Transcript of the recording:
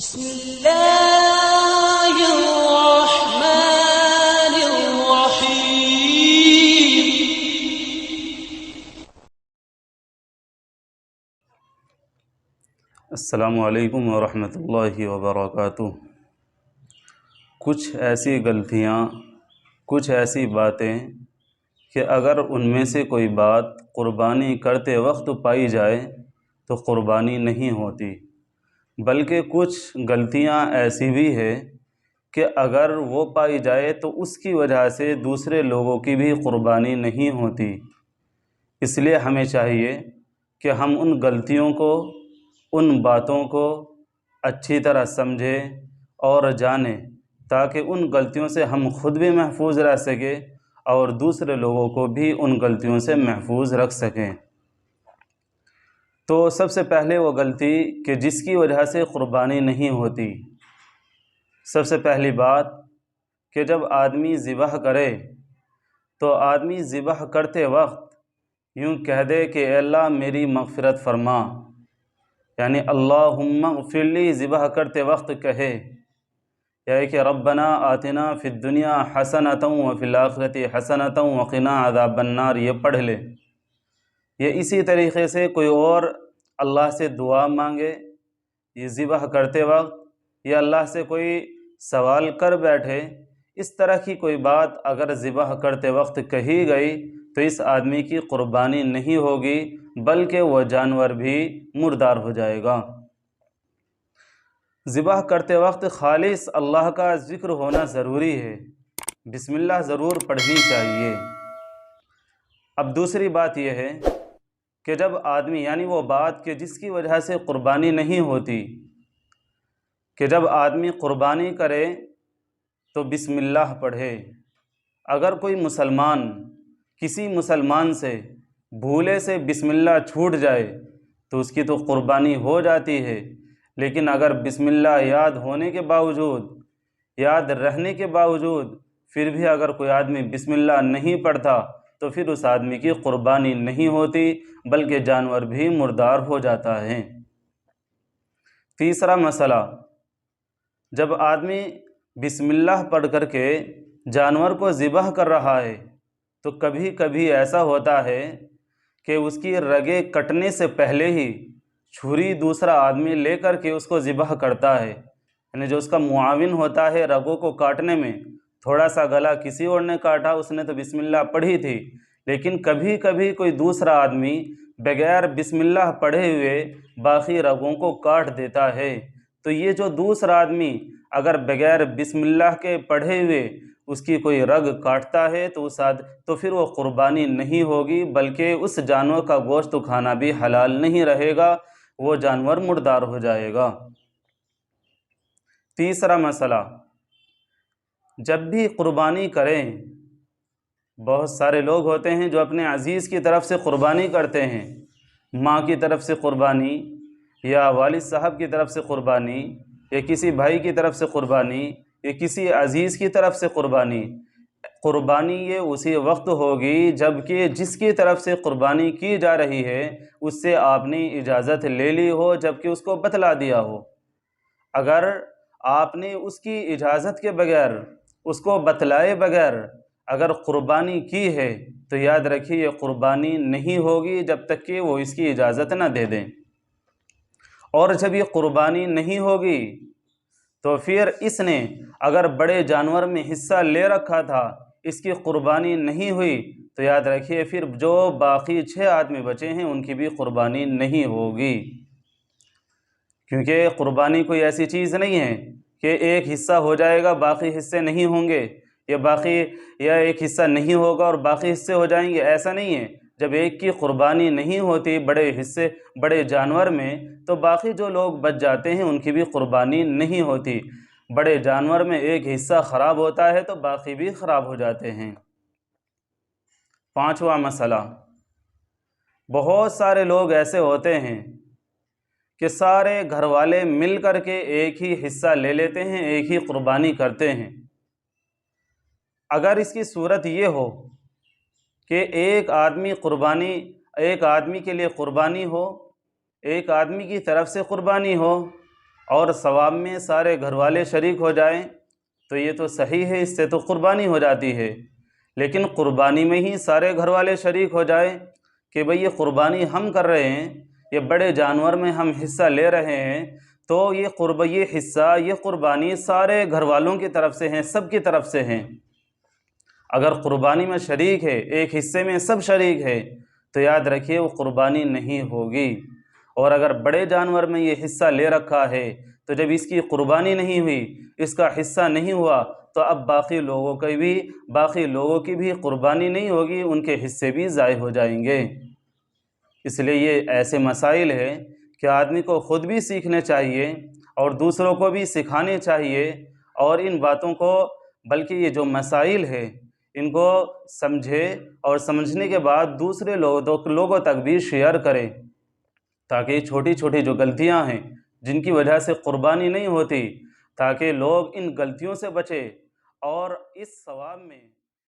بسم اللہ الرحمن الرحیم۔ السلام علیکم ورحمۃ اللہ وبرکاتہ۔ کچھ ایسی غلطیاں، کچھ ایسی باتیں کہ اگر ان میں سے کوئی بات قربانی کرتے وقت پائی جائے تو قربانی نہیں ہوتی، بلکہ کچھ غلطیاں ایسی بھی ہے کہ اگر وہ پائی جائے تو اس کی وجہ سے دوسرے لوگوں کی بھی قربانی نہیں ہوتی۔ اس لیے ہمیں چاہیے کہ ہم ان غلطیوں کو، ان باتوں کو اچھی طرح سمجھیں اور جانیں، تاکہ ان غلطیوں سے ہم خود بھی محفوظ رہ سکیں اور دوسرے لوگوں کو بھی ان غلطیوں سے محفوظ رکھ سکیں۔ تو سب سے پہلے وہ غلطی کہ جس کی وجہ سے قربانی نہیں ہوتی، سب سے پہلی بات کہ جب آدمی ذبح کرے تو آدمی ذبح کرتے وقت یوں کہہ دے کہ اے اللہ میری مغفرت فرما، یعنی اللہم اغفر لی ذبح کرتے وقت کہے، یا کہ ربنا آتنا فی الدنیا حسنۃ وفی الآخرۃ حسنۃ وقنا عذاب النار، یہ پڑھ لے۔ یہ اسی طریقے سے کوئی اور اللہ سے دعا مانگے یہ ذبح کرتے وقت، یا اللہ سے کوئی سوال کر بیٹھے، اس طرح کی کوئی بات اگر ذبح کرتے وقت کہی گئی تو اس آدمی کی قربانی نہیں ہوگی، بلکہ وہ جانور بھی مردار ہو جائے گا۔ ذبح کرتے وقت خالص اللہ کا ذکر ہونا ضروری ہے، بسم اللہ ضرور پڑھنی چاہیے۔ اب دوسری بات یہ ہے کہ جب آدمی، یعنی وہ بات کہ جس کی وجہ سے قربانی نہیں ہوتی، کہ جب آدمی قربانی کرے تو بسم اللہ پڑھے۔ اگر کوئی مسلمان کسی مسلمان سے بھولے سے بسم اللہ چھوٹ جائے تو اس کی تو قربانی ہو جاتی ہے، لیکن اگر بسم اللہ یاد ہونے کے باوجود، یاد رہنے کے باوجود پھر بھی اگر کوئی آدمی بسم اللہ نہیں پڑھتا تو پھر اس آدمی کی قربانی نہیں ہوتی، بلکہ جانور بھی مردار ہو جاتا ہے۔ تیسرا مسئلہ، جب آدمی بسم اللہ پڑھ کر کے جانور کو ذبح کر رہا ہے تو کبھی کبھی ایسا ہوتا ہے کہ اس کی رگیں کٹنے سے پہلے ہی چھری دوسرا آدمی لے کر کے اس کو ذبح کرتا ہے، یعنی جو اس کا معاون ہوتا ہے رگوں کو کاٹنے میں، تھوڑا سا گلا کسی اور نے کاٹا، اس نے تو بسم اللہ پڑھی تھی، لیکن کبھی کبھی کوئی دوسرا آدمی بغیر بسم اللہ پڑھے ہوئے باقی رگوں کو کاٹ دیتا ہے، تو یہ جو دوسرا آدمی اگر بغیر بسم اللہ کے پڑھے ہوئے اس کی کوئی رگ کاٹتا ہے تو پھر وہ قربانی نہیں ہوگی، بلکہ اس جانور کا گوشت کھانا بھی حلال نہیں رہے گا، وہ جانور مردار ہو جائے گا۔ تیسرا مسئلہ، جب بھی قربانی کریں، بہت سارے لوگ ہوتے ہیں جو اپنے عزیز کی طرف سے قربانی کرتے ہیں، ماں کی طرف سے قربانی، یا والد صاحب کی طرف سے قربانی، یا کسی بھائی کی طرف سے قربانی، یا کسی عزیز کی طرف سے قربانی۔ قربانی یہ اسی وقت ہوگی جب کہ جس کی طرف سے قربانی کی جا رہی ہے اس سے آپ نے اجازت لے لی ہو، جبکہ اس کو بتلا دیا ہو۔ اگر آپ نے اس کی اجازت کے بغیر، اس کو بتلائے بغیر اگر قربانی کی ہے تو یاد رکھیے یہ قربانی نہیں ہوگی جب تک کہ وہ اس کی اجازت نہ دے دیں، اور جب یہ قربانی نہیں ہوگی تو پھر اس نے اگر بڑے جانور میں حصہ لے رکھا تھا، اس کی قربانی نہیں ہوئی تو یاد رکھیے پھر جو باقی 6 آدمی بچے ہیں ان کی بھی قربانی نہیں ہوگی، کیونکہ قربانی کوئی ایسی چیز نہیں ہے کہ ایک حصہ ہو جائے گا باقی حصے نہیں ہوں گے، یا ایک حصہ نہیں ہوگا اور باقی حصے ہو جائیں گے، ایسا نہیں ہے۔ جب ایک کی قربانی نہیں ہوتی بڑے جانور میں تو باقی جو لوگ بچ جاتے ہیں ان کی بھی قربانی نہیں ہوتی۔ بڑے جانور میں ایک حصہ خراب ہوتا ہے تو باقی بھی خراب ہو جاتے ہیں۔ پانچواں مسئلہ، بہت سارے لوگ ایسے ہوتے ہیں کہ سارے گھر والے مل کر کے ایک ہی حصہ لے لیتے ہیں، ایک ہی قربانی کرتے ہیں۔ اگر اس کی صورت یہ ہو کہ ایک آدمی کے لیے قربانی ہو، ایک آدمی کی طرف سے قربانی ہو، اور ثواب میں سارے گھر والے شریک ہو جائیں تو یہ تو صحیح ہے، اس سے تو قربانی ہو جاتی ہے۔ لیکن قربانی میں ہی سارے گھر والے شریک ہو جائیں کہ بھئی یہ قربانی ہم کر رہے ہیں، یہ بڑے جانور میں ہم حصہ لے رہے ہیں، تو یہ حصہ، یہ قربانی سارے گھر والوں کی طرف سے ہیں، سب کی طرف سے ہیں۔ اگر قربانی میں شریک ہے، ایک حصے میں سب شریک ہے، تو یاد رکھیے وہ قربانی نہیں ہوگی۔ اور اگر بڑے جانور میں یہ حصہ لے رکھا ہے تو جب اس کی قربانی نہیں ہوئی، اس کا حصہ نہیں ہوا، تو اب باقی لوگوں کی بھی قربانی نہیں ہوگی، ان کے حصے بھی ضائع ہو جائیں گے۔ اس لیے یہ ایسے مسائل ہیں کہ آدمی کو خود بھی سیکھنے چاہیے اور دوسروں کو بھی سکھانے چاہیے، اور ان باتوں کو، بلکہ یہ جو مسائل ہے ان کو سمجھے اور سمجھنے کے بعد دوسرے لوگوں تک بھی شیئر کرے، تاکہ چھوٹی چھوٹی جو غلطیاں ہیں جن کی وجہ سے قربانی نہیں ہوتی، تاکہ لوگ ان غلطیوں سے بچے اور اس ثواب میں